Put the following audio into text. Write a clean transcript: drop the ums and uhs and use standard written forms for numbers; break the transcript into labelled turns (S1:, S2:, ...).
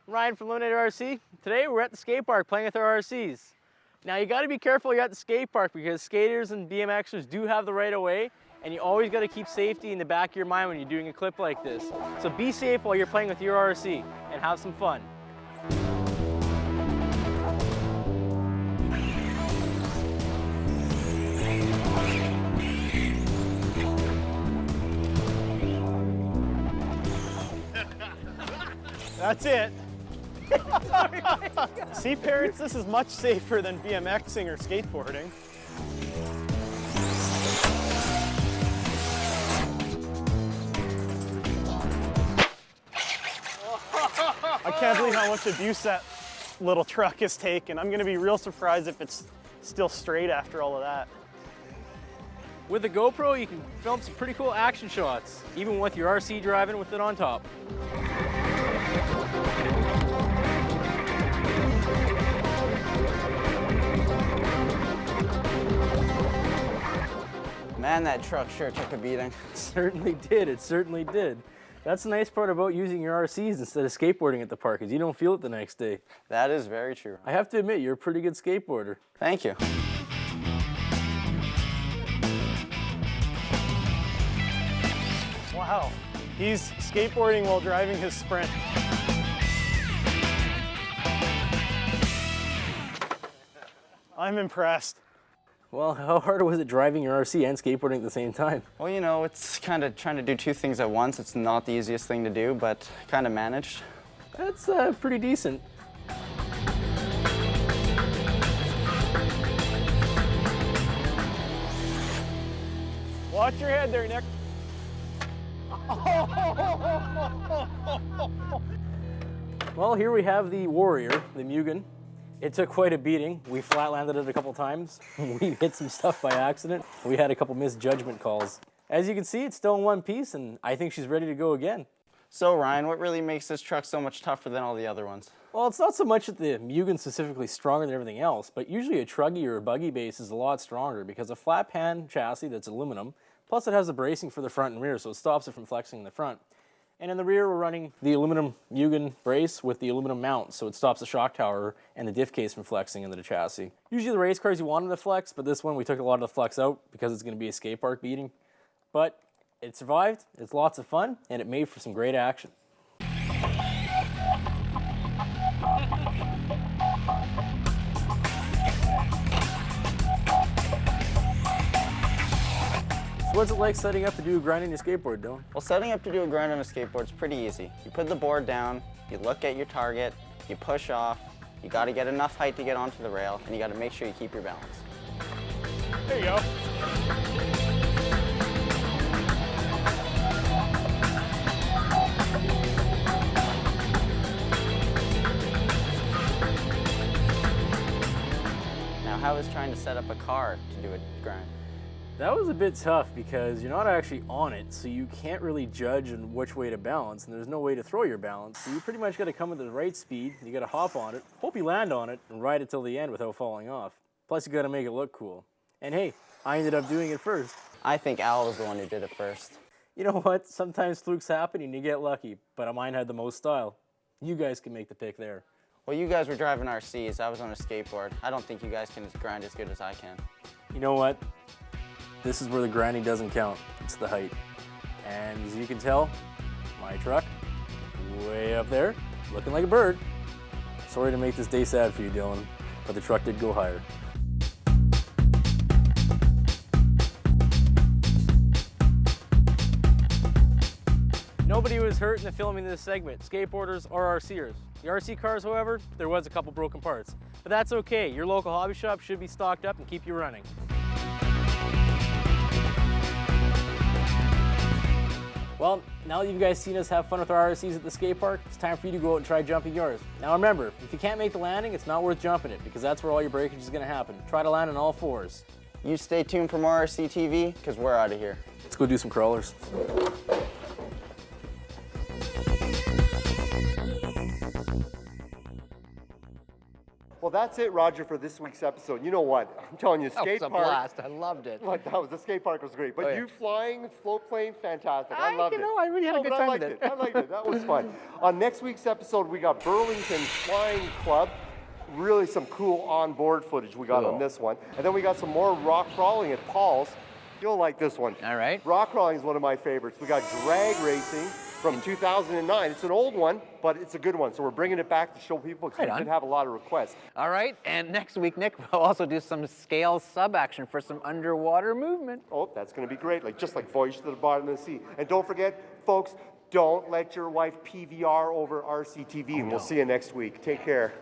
S1: Ryan from Winnipeg RC. Today we're at the skate park playing with our RCs. Now you got to be careful you're at the skate park because skaters and BMXers do have the right of way, and you always got to keep safety in the back of your mind when you're doing a clip like this. So be safe while you're playing with your RC and have some fun.
S2: That's it. See, parents, this is much safer than BMXing or skateboarding. I can't believe how much abuse that little truck has taken. I'm gonna be real surprised if it's still straight after all of that.
S1: With the GoPro, you can film some pretty cool action shots, even with your RC driving with it on top.
S3: Man, that truck sure took a beating.
S1: It certainly did, it certainly did. That's the nice part about using your RCs instead of skateboarding at the park, is you don't feel it the next day.
S3: That is very true.
S1: I have to admit, you're a pretty good skateboarder.
S3: Thank you.
S2: Wow, he's skateboarding while driving his Sprint. I'm impressed.
S1: Well, how hard was it driving your RC and skateboarding at the same time?
S3: Well, you know, it's kind of trying to do two things at once. It's not the easiest thing to do, but kind of managed.
S1: That's pretty decent.
S2: Watch your head there, Nick.
S1: Well, here we have the Warrior, the Mugen. It took quite a beating. We flat landed it a couple times. We hit some stuff by accident. We had a couple misjudgment calls. As you can see, it's still in one piece, and I think she's ready to go again.
S3: So, Ryan, what really makes this truck so much tougher than all the other ones?
S1: Well, it's not so much that the Mugen's specifically stronger than everything else, but usually a truggy or a buggy base is a lot stronger because a flat pan chassis that's aluminum, plus it has the bracing for the front and rear, so it stops it from flexing in the front. And in the rear, we're running the aluminum Mugen brace with the aluminum mount, so it stops the shock tower and the diff case from flexing into the chassis. Usually the race cars you want them to flex, but this one we took a lot of the flex out because it's going to be a skate park beating. But it survived, it's lots of fun, and it made for some great action. So what's it like setting up to do a grind on your skateboard, Dylan?
S3: Well, setting up to do a grind on a skateboard is pretty easy. You put the board down, you look at your target, you push off, you got to get enough height to get onto the rail, and you got to make sure you keep your balance.
S2: There you go.
S3: Now, how is trying to set up a car to do a grind?
S1: That was a bit tough because you're not actually on it, so you can't really judge on which way to balance, and there's no way to throw your balance. So you pretty much got to come at the right speed, you got to hop on it, hope you land on it, and ride it till the end without falling off. Plus you got to make it look cool. And hey, I ended up doing it first.
S3: I think Al was the one who did it first.
S1: You know what? Sometimes flukes happen and you get lucky, but mine had the most style. You guys can make the pick there.
S3: Well, you guys were driving RCs, I was on a skateboard. I don't think you guys can grind as good as I can.
S1: You know what? This is where the grinding doesn't count. It's the height. And as you can tell, my truck, way up there, looking like a bird. Sorry to make this day sad for you, Dylan, but the truck did go higher. Nobody was hurt in the filming of this segment, skateboarders or RCers. The RC cars, however, there was a couple broken parts. But that's okay, your local hobby shop should be stocked up and keep you running. Well, now that you guys seen us have fun with our RCs at the skate park, it's time for you to go out and try jumping yours. Now remember, if you can't make the landing, it's not worth jumping it because that's where all your breakage is going to happen. Try to land on all fours.
S3: You stay tuned for more RC TV because we're out of here.
S1: Let's go do some crawlers.
S2: Well,
S4: Well, that's it, Roger, for this week's episode. You know what? I'm telling you,
S5: That
S4: skate
S5: was a
S4: park.
S5: blast. I loved it.
S4: Like the skate park was great, but
S5: Oh, yeah.
S4: you flying, float plane, fantastic. I loved it.
S5: I really had a good
S4: but
S5: time
S4: I liked
S5: with
S4: it. I liked it. That was fun. On next week's episode, we got Burlington Flying Club. Really some cool onboard footage we got on this one, and then we got some more rock crawling at Paul's. You'll like this one.
S5: All right.
S4: Rock crawling is one of my favorites. We got drag racing from 2009. It's an old one, but it's a good one. So we're bringing it back to show people because
S5: Right
S4: we
S5: on.
S4: did have a lot of requests.
S5: All right, and next week, Nick, we'll also do some scale sub action for some underwater movement.
S4: Oh, that's going to be great, just like Voyage to the Bottom of the Sea. And don't forget, folks, don't let your wife PVR over RCTV, and we'll see you next week. Take care.